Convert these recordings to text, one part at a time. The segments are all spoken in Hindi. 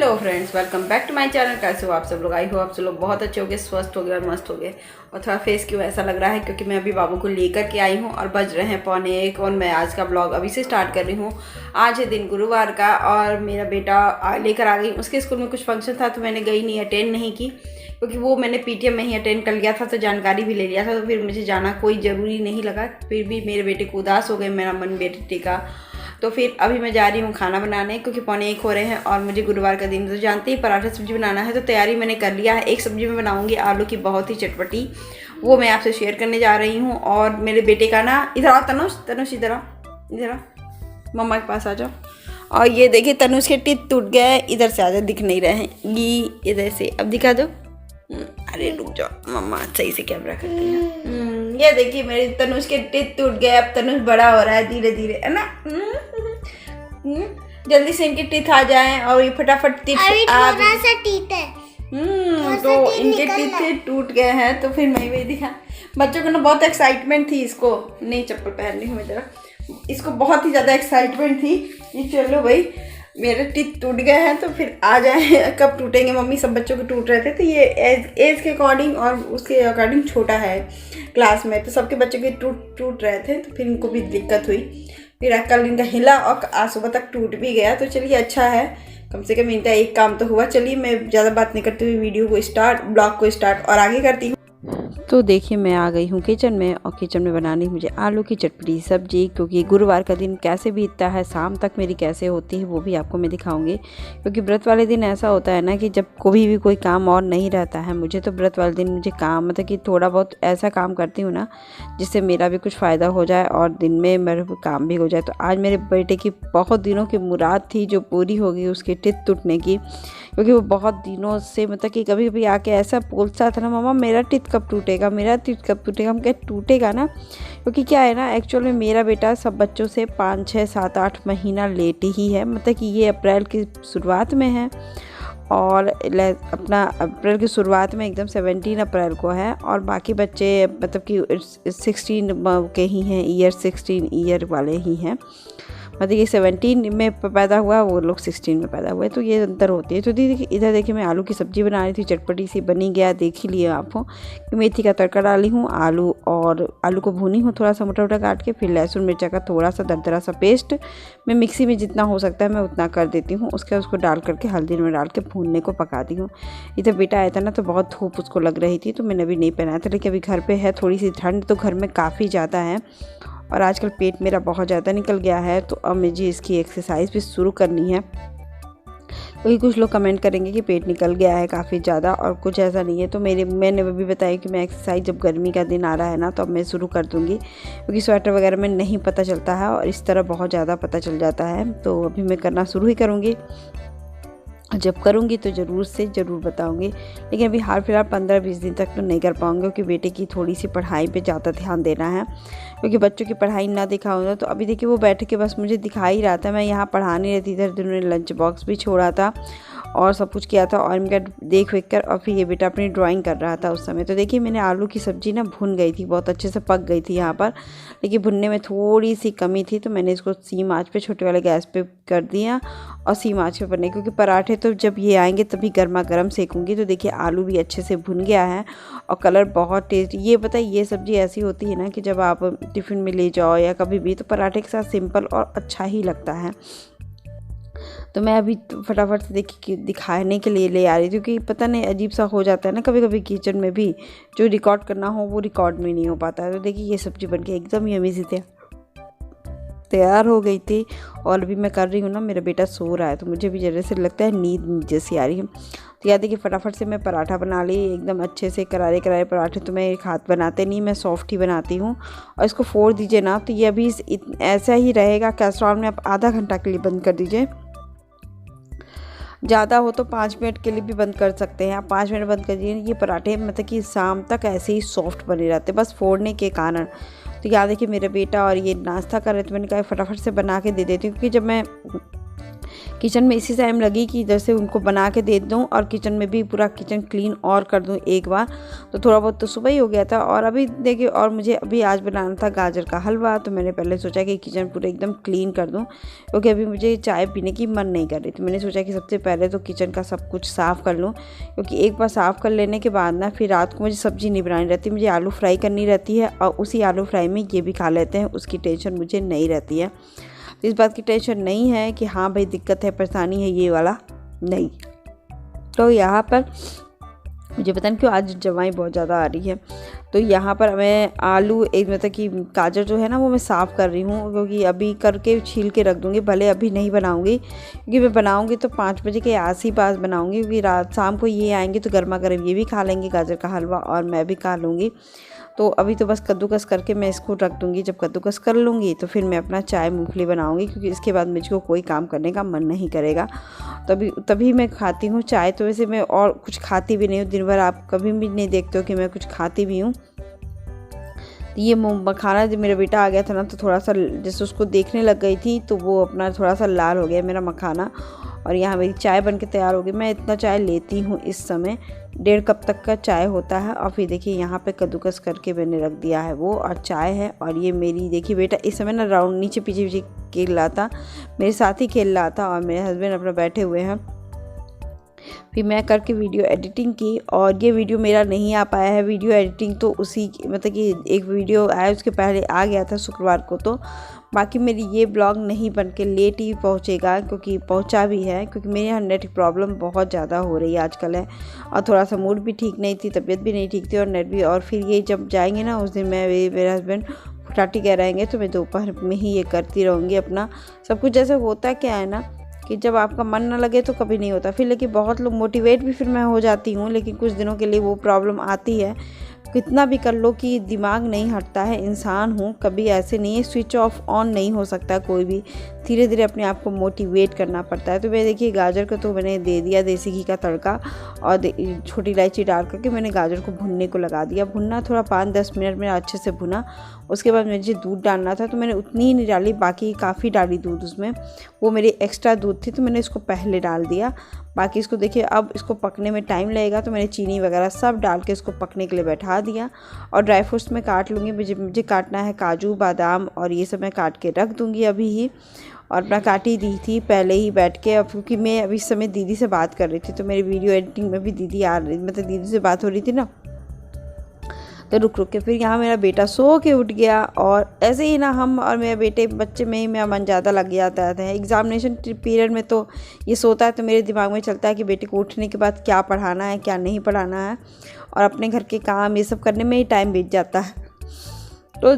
Hello friends, welcome back to my channel. कैसे हो आप सब लोग? आई हो आप सब लोग बहुत अच्छे हो गए, स्वस्थ हो गए और मस्त हो गए। और थोड़ा फेस क्यों ऐसा लग रहा है, क्योंकि मैं अभी बाबू को लेकर के आई हूँ और बज रहे हैं 12:45 और मैं आज का ब्लॉग अभी से स्टार्ट कर रही हूँ। आज है दिन गुरुवार का और मेरा बेटा लेकर आ गई। उसके स्कूल में कुछ फंक्शन था तो मैंने गई नहीं, अटेंड नहीं की, क्योंकि वो मैंने पीटीएम में ही अटेंड कर लिया था तो जानकारी भी ले लिया था, तो फिर मुझे जाना कोई ज़रूरी नहीं लगा। फिर भी मेरे बेटे को उदास हो गए, मेरा मन बेटे का। तो फिर अभी मैं जा रही हूँ खाना बनाने, क्योंकि 12:45 हो रहे हैं और मुझे गुरुवार का दिन तो जानते ही पराठा सब्जी बनाना है, तो तैयारी मैंने कर लिया है। एक सब्जी मैं बनाऊँगी आलू की, बहुत ही चटपटी, वो मैं आपसे शेयर करने जा रही हूँ। और मेरे बेटे का ना, इधर आओ तनुष इधर आओ, मम्मा के पास आ जाओ। और ये देखिए तनुष के टीथ टूट गए, इधर से आ जाओ, दिख नहीं रहे हैं, ये इधर से, अब दिखा दो। अरे रुक जाओ, मम्मा सही से कैमरा करती है। ये देखिए मेरे तनुष के टीथ टूट गए। अब तनुष बड़ा हो रहा है धीरे धीरे, है ना। जल्दी से इनके टीथ आ जाएं और ये फटाफट टीथ थोड़ा सा टीथ है। तो इनके टीथ टूट गए हैं, तो फिर मैं वही दिखा। बच्चों को ना बहुत एक्साइटमेंट थी, इसको नहीं चप्पल पहननी हूँ मेरा, इसको बहुत ही ज़्यादा एक्साइटमेंट थी कि चलो भाई मेरे टीथ टूट गए हैं, तो फिर आ जाए। कब टूटेंगे मम्मी, सब बच्चों के टूट रहे थे, तो ये एज के अकॉर्डिंग और उसके अकॉर्डिंग छोटा है क्लास में, तो सबके बच्चों के टूट रहे थे, तो फिर इनको भी दिक्कत हुई। फिर कल इनका हिला और आज सुबह तक टूट भी गया, तो चलिए अच्छा है, कम से कम इनका एक काम तो हुआ। चलिए मैं ज़्यादा बात नहीं करती हुई वीडियो को ब्लॉग को स्टार्ट और आगे करती हूँ। तो देखिए मैं आ गई हूँ किचन में, और किचन में बनानी है मुझे आलू की चटपटी सब्जी, क्योंकि गुरुवार का दिन कैसे बीतता है, शाम तक मेरी कैसे होती है वो भी आपको मैं दिखाऊंगी। क्योंकि व्रत वाले दिन ऐसा होता है ना कि जब कभी भी कोई काम और नहीं रहता है, मुझे तो व्रत वाले दिन मुझे काम, मतलब कि थोड़ा बहुत ऐसा काम करती हूँ ना जिससे मेरा भी कुछ फ़ायदा हो जाए और दिन में मेरा काम भी हो जाए। तो आज मेरे बेटे की बहुत दिनों की मुराद थी जो पूरी हो गई, उसके टीथ टूटने की। क्योंकि वो बहुत दिनों से, मतलब कि कभी कभी आके ऐसा बोलता था ना, मम्मा मेरा टीथ कब टूटेगा, मेरा टीथ कब टूटेगा। हम क्या टूटेगा ना, क्योंकि क्या है ना, एक्चुअल में मेरा बेटा सब बच्चों से 5, 6, 7, 8 महीना लेट ही है। मतलब कि ये अप्रैल की शुरुआत में है और अपना अप्रैल की शुरुआत में एकदम 17 अप्रैल को है, और बाकी बच्चे मतलब कि 16 के ही हैं, ईयर 16 ईयर वाले ही हैं। मतलब ये 17 में पैदा हुआ, वो लोग 16 में पैदा हुए, तो ये अंतर होती है। तो दीदी इधर देखिए मैं आलू की सब्ज़ी बना रही थी, चटपटी सी बनी गया, देख ही लिया आपको। मेथी का तड़का डाली हूँ, आलू को भूनी हूँ थोड़ा सा मोटा मोटा काट के, फिर लहसुन मिर्चा का थोड़ा सा दरदरा सा पेस्ट मैं मिक्सी में जितना हो सकता है मैं उतना कर देती हूँ। उसको डाल करके हल्दी में डाल के भूनने को पकाती हूँ। इधर बेटा आया था ना, तो बहुत धूप उसको लग रही थी, तो मैंने अभी नहीं पहनाया था, लेकिन अभी घर पर है, थोड़ी सी ठंड तो घर में काफ़ी ज़्यादा है और आजकल पेट मेरा बहुत ज़्यादा निकल गया है, तो अब मुझे इसकी एक्सरसाइज भी शुरू करनी है। क्योंकि कुछ लोग कमेंट करेंगे कि पेट निकल गया है काफ़ी ज़्यादा, और कुछ ऐसा नहीं है। तो मैंने भी बताया कि मैं एक्सरसाइज जब गर्मी का दिन आ रहा है ना, तो अब मैं शुरू कर दूँगी, क्योंकि स्वेटर वगैरह में नहीं पता चलता है और इस तरह बहुत ज़्यादा पता चल जाता है। तो अभी मैं करना शुरू ही करूँगी, जब करूँगी तो ज़रूर बताऊँगी। लेकिन अभी हाल फिलहाल 15-20 दिन तक तो नहीं कर पाऊँगी, क्योंकि बेटे की थोड़ी सी पढ़ाई पे ज़्यादा ध्यान देना है। क्योंकि बच्चों की पढ़ाई ना दिखाऊँ तो अभी देखिए वो बैठ के बस मुझे दिखा ही रहा था, मैं यहाँ पढ़ा नहीं रहती, इधर उन्होंने लंच बॉक्स भी छोड़ा था और सब कुछ किया था, और इनका देख कर, और फिर ये बेटा अपनी ड्राइंग कर रहा था उस समय। तो देखिए मैंने आलू की सब्ज़ी ना भुन गई थी, बहुत अच्छे से पक गई थी यहाँ पर, लेकिन भुनने में थोड़ी सी कमी थी, तो मैंने इसको सीम आँच पे, छोटे वाले गैस पे कर दिया और सीम आँच पे बनने, क्योंकि पराठे तो जब ये आएंगे तभी गर्मा गर्म सेकूँगी। तो देखिए आलू भी अच्छे से भुन गया है और कलर बहुत टेस्टी। ये बताइए, ये सब्ज़ी ऐसी होती है ना कि जब आप टिफ़िन में ले जाओ या कभी भी, तो पराठे के साथ सिंपल और अच्छा ही लगता है। तो मैं अभी फटाफट से देखिए दिखाने के लिए ले आ रही थी, क्योंकि पता नहीं अजीब सा हो जाता है ना कभी कभी किचन में भी, जो रिकॉर्ड करना हो वो रिकॉर्ड में नहीं हो पाता है। तो देखिए ये सब्ज़ी बन के एकदम यम्मी सी तैयार हो गई थी, और अभी मैं कर रही हूँ ना, मेरा बेटा सो रहा है, तो मुझे भी जैसे लगता है नींद जैसी आ रही है। तो याद देखिए फटाफट से मैं पराठा बना ली, एकदम अच्छे से करारे पराठे तो मैं एक हाथ बनाते नहीं, मैं सॉफ्ट ही बनाती हूँ। और इसको फोड़ दीजिए ना, तो ये अभी ऐसा ही रहेगा। कैस्ट्रॉल में आप आधा घंटा के लिए बंद कर दीजिए, ज़्यादा हो तो 5 मिनट के लिए भी बंद कर सकते हैं आप। 5 मिनट बंद कर दीजिए, ये पराठे मतलब कि शाम तक ऐसे ही सॉफ्ट बने रहते बस फोड़ने के कारण। तो याद है कि मेरा बेटा और ये नाश्ता कर रहे थे, मैंने कहा फटाफट से बना के दे देती हूँ, क्योंकि जब मैं किचन में इसी टाइम लगी कि जैसे उनको बना के दे दूँ और किचन में भी पूरा किचन क्लीन और कर दूँ एक बार। तो थोड़ा बहुत तो सुबह ही हो गया था। और अभी देखिए, और मुझे अभी आज बनाना था गाजर का हलवा, तो मैंने पहले सोचा कि किचन पूरा एकदम क्लीन कर दूँ, क्योंकि अभी मुझे चाय पीने की मन नहीं कर रही थी। मैंने सोचा कि सबसे पहले तो किचन का सब कुछ साफ़ कर लूँ, क्योंकि एक बार साफ़ कर लेने के बाद ना फिर रात को मुझे सब्ज़ी नहीं बनानी रहती, मुझे आलू फ्राई करनी रहती है और उसी आलू फ्राई में ये भी खा लेते हैं, उसकी टेंशन मुझे नहीं रहती है। तो इस बात की टेंशन नहीं है कि हाँ भाई दिक्कत है, परेशानी है, ये वाला नहीं। तो यहाँ पर मुझे पता नहीं क्यों आज जवाई बहुत ज़्यादा आ रही है। तो यहाँ पर मैं आलू एक मतलब कि गाजर जो है ना वो मैं साफ़ कर रही हूँ, क्योंकि अभी करके छील के रख दूँगी, भले अभी नहीं बनाऊँगी, क्योंकि मैं बनाऊँगी तो 5 बजे के आस ही पास बनाऊँगी, क्योंकि रात शाम को ये आएंगे तो गर्मा गर्म ये भी खा लेंगे गाजर का हलवा और मैं भी खा लूँगी। तो अभी तो बस कद्दूकस करके मैं इसको रख दूँगी। जब कद्दूकस कर लूँगी तो फिर मैं अपना चाय मूँगफली बनाऊँगी, क्योंकि इसके बाद मुझको कोई काम करने का मन नहीं करेगा। तभी मैं खाती हूँ चाय। तो वैसे मैं और कुछ खाती भी नहीं हूँ दिन भर, आप कभी भी नहीं देखते हो कि मैं कुछ खाती भी हूँ। ये मखाना जब मेरा बेटा आ गया था ना, तो थोड़ा सा जैसे उसको देखने लग गई थी, तो वो अपना थोड़ा सा लाल हो गया मेरा मखाना। और यहाँ मेरी चाय बनके तैयार हो गई। मैं इतना चाय लेती हूँ इस समय, 1.5 कप तक का चाय होता है। और फिर देखिए यहाँ पे कद्दूकस करके मैंने रख दिया है वो, और चाय है। और ये मेरी देखिए बेटा इस समय ना राउंड नीचे पीछे खेल रहा था, मेरे साथ ही खेल रहा था, और मेरे हस्बैंड अपना बैठे हुए हैं। फिर मैं करके वीडियो एडिटिंग की, और ये वीडियो मेरा नहीं आ पाया है वीडियो एडिटिंग, तो उसी मतलब कि एक वीडियो आया उसके पहले आ गया था शुक्रवार को। तो बाकी मेरी ये ब्लॉग नहीं बन के लेट ही पहुँचेगा, क्योंकि पहुँचा भी है, क्योंकि मेरे यहाँ नेट प्रॉब्लम बहुत ज़्यादा हो रही है आजकल है, और थोड़ा सा मूड भी ठीक नहीं थी, तबीयत भी नहीं ठीक थी, और नेट भी। और फिर ये जब जाएंगे ना उस दिन मेरे हस्बैंड फटाटी कह रहेंगे, तो मैं दोपहर में ही ये करती रहूँगी अपना सब कुछ। जैसे होता क्या है ना कि जब आपका मन ना लगे तो कभी नहीं होता फिर, लेकिन बहुत लोग मोटिवेट भी फिर मैं हो जाती हूँ, लेकिन कुछ दिनों के लिए वो प्रॉब्लम आती है। कितना भी कर लो कि दिमाग नहीं हटता है, इंसान हूँ, कभी ऐसे नहीं है स्विच ऑफ ऑन नहीं हो सकता कोई भी, धीरे धीरे अपने आप को मोटिवेट करना पड़ता है। तो मैं देखिए गाजर को तो मैंने दे दिया देसी घी का तड़का, और छोटी इलायची डाल करके मैंने गाजर को भुनने को लगा दिया। भुनना थोड़ा 5-10 मिनट में अच्छे से भुना। उसके बाद मुझे दूध डालना था, तो मैंने उतनी ही नहीं डाली, बाकी काफ़ी डाली दूध उसमें, वो मेरी एक्स्ट्रा दूध थी, तो मैंने इसको पहले डाल दिया। बाकी इसको देखिए अब इसको पकने में टाइम लगेगा, तो मैंने चीनी वगैरह सब डाल के इसको पकने के लिए बैठा दिया। और ड्राई फ्रूट्स में काट लूँगी, मुझे काटना है काजू बादाम, और ये सब मैं काट के रख दूँगी अभी ही। और अपना काट ही दी थी पहले ही बैठ के। अब क्योंकि मैं अभी इस समय दीदी से बात कर रही थी, तो मेरी वीडियो एडिटिंग में भी दीदी आ रही, मतलब दीदी से बात हो रही थी ना, तो रुक के फिर यहाँ मेरा बेटा सो के उठ गया। और ऐसे ही ना हम और मेरे बेटे बच्चे में ही मेरा मन ज़्यादा लग जाता है। एग्जामिनेशन पीरियड में तो ये सोता है, तो मेरे दिमाग में चलता है कि बेटे को उठने के बाद क्या पढ़ाना है क्या नहीं पढ़ाना है, और अपने घर के काम ये सब करने में ही टाइम बीत जाता है। तो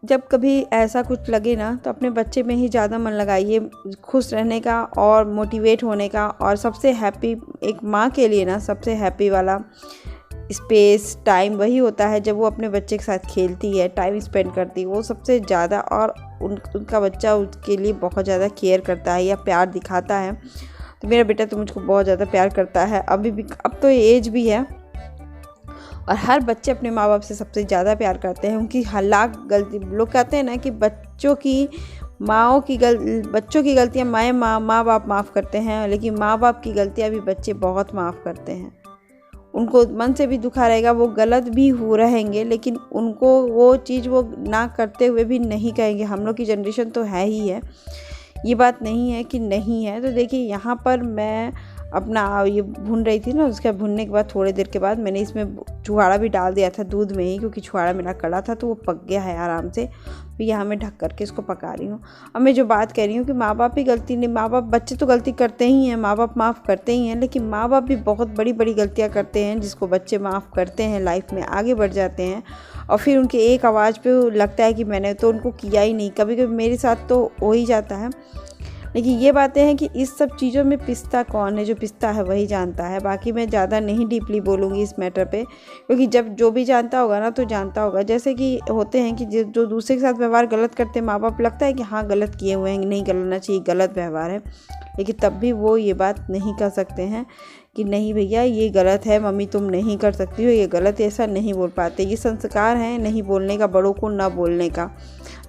जब कभी ऐसा कुछ लगे ना, तो अपने बच्चे में ही ज़्यादा मन लगाइए, खुश रहने का और मोटिवेट होने का। और सबसे हैप्पी एक माँ के लिए ना सबसे हैप्पी वाला स्पेस टाइम वही होता है जब वो अपने बच्चे के साथ खेलती है, टाइम स्पेंड करती है, वो सबसे ज़्यादा। और उनका बच्चा उसके लिए बहुत ज़्यादा केयर करता है या प्यार दिखाता है। तो मेरा बेटा तो मुझको बहुत ज़्यादा प्यार करता है अभी भी, अब तो एज भी है। और हर बच्चे अपने माँ बाप से सबसे ज़्यादा प्यार करते हैं। उनकी लाख गलती, लोग कहते हैं ना कि बच्चों की गलतियाँ माँ बाप माफ़ करते हैं, लेकिन माँ बाप की गलतियाँ भी बच्चे बहुत माफ़ करते हैं। उनको मन से भी दुखा रहेगा, वो गलत भी हो रहेंगे, लेकिन उनको वो चीज़ वो ना करते हुए भी नहीं कहेंगे। हम लोग की जनरेशन तो है ही है, ये बात नहीं है कि नहीं है। तो देखिए यहाँ पर मैं अपना ये भून रही थी ना, उसके भुनने के बाद थोड़ी देर के बाद मैंने इसमें छुहारा भी डाल दिया था दूध में ही, क्योंकि छुहारा मेरा कड़ा था तो वो पक गया है आराम से। फिर यहाँ मैं ढक करके इसको पका रही हूँ। अब मैं जो बात कह रही हूँ कि माँ बाप ही गलती नहीं, माँ बाप बच्चे तो गलती करते ही हैं, माँ बाप माफ़ करते ही हैं, लेकिन माँ बाप भी बहुत बड़ी बड़ी गलतियाँ करते हैं जिसको बच्चे माफ़ करते हैं, लाइफ में आगे बढ़ जाते हैं। और फिर उनके एक आवाज़ पे लगता है कि मैंने तो उनको किया ही नहीं। कभी कभी मेरे साथ तो हो ही जाता है, लेकिन ये बातें हैं कि इस सब चीज़ों में पिसता कौन है, जो पिसता है वही जानता है। बाकी मैं ज़्यादा नहीं डीपली बोलूँगी इस मैटर पे, क्योंकि जब जो भी जानता होगा ना तो जानता होगा। जैसे कि होते हैं कि जो दूसरे के साथ व्यवहार गलत करते हैं माँ बाप, लगता है कि हाँ गलत किए हुए हैं, नहीं करना चाहिए, गलत व्यवहार है, लेकिन तब भी वो ये बात नहीं कर सकते हैं कि नहीं भैया ये गलत है, मम्मी तुम नहीं कर सकती हो, ये गलत है, ऐसा नहीं बोल पाते। ये संस्कार है नहीं बोलने का, बड़ों को ना बोलने का।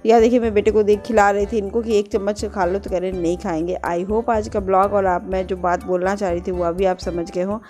या देखिए मैं बेटे को देख खिला रही थी इनको कि 1 चम्मच खा लो, तो कह रहे नहीं खाएंगे। आई होप आज का ब्लॉग और आप मैं जो बात बोलना चाह रही थी वो अभी आप समझ गए हो।